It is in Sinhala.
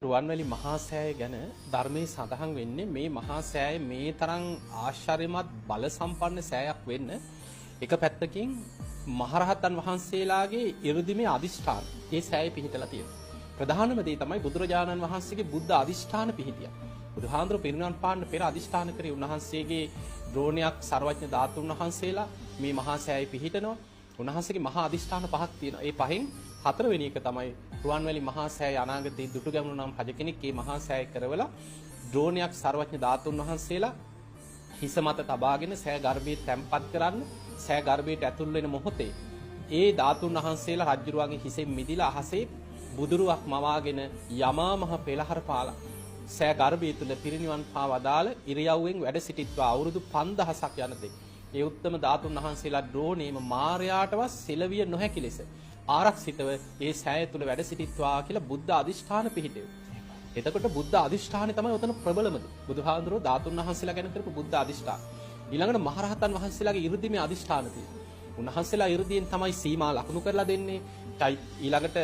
රුවන්වැලි මහා සෑය ගැන ධර්මයේ සඳහන් වෙන්නේ මේ මහා සෑය මේ තරම් ආශ්චර්යමත් බල සම්පන්න සෑයක් වෙන්න එක පැත්තකින් මහරහතන් වහන්සේලාගේ 이르දිමේ අදිෂ්ඨාන ඒ සෑය පිහිටලා තියෙනවා. ප්‍රධානම දේ තමයි බුදුරජාණන් වහන්සේගේ බුද්ධ අදිෂ්ඨාන පිහිටිය. බුදුහාඳුර පිරිනවන් පාන්න පෙර අදිෂ්ඨාන කරේ උන්වහන්සේගේ ද්‍රෝණයක් සර්වඥ ධාතුන් වහන්සේලා මේ මහා සෑය පිහිටනවා. උන්වහන්සේගේ මහා අදිෂ්ඨාන පහක් තියෙනවා. ඒ පහෙන් හතරවෙනි එක තමයි රුවන්වැලි මහා සෑය අනාගතයේ දුටුගැමුණු නම් රජ කෙනෙක් මේ මහා සෑය කරවලා ද්‍රෝණයක් සර්වඥ ධාතුන් වහන්සේලා හිස මත තබාගෙන සෑ ගර්භයේ තැම්පත් කරන්න සෑ ගර්භයට ඇතුල් වෙන මොහොතේ ඒ ධාතුන් වහන්සේලා රජුරුවන්ගේ හිසෙන් මිදිලා අහසේ බුදුරුවක් මවාගෙන යමා මහ පෙළහර පාලා සෑ ගර්භය තුල පිරිනිවන් පාවදාල ඉරියව්වෙන් වැඩ සිටිත්වා අවුරුදු 5000ක් යනතේ ඒ උත්තම ධාතුන් වහන්සේලා ද්‍රෝණේම මාර්යාටවත් සෙලවිය නොහැකි ලෙස ආරක්ෂිතව ඒ සෑය තුල වැඩ සිටිත්වා කියලා බුද්ධ අදිෂ්ඨාන පිහිටෙව. එතකොට බුද්ධ අදිෂ්ඨානේ තමයි උතන ප්‍රබලම දේ. බුදුහාඳුරෝ ධාතුන් වහන්සේලා ගැන කරපු බුද්ධ අදිෂ්ඨාන. ඊළඟට මහරහතන් වහන්සේලාගේ 이르දිමේ අදිෂ්ඨාන තියෙනවා. උන්වහන්සේලා 이르දියෙන් තමයි සීමා ලකුණු කරලා දෙන්නේ. ඊළඟට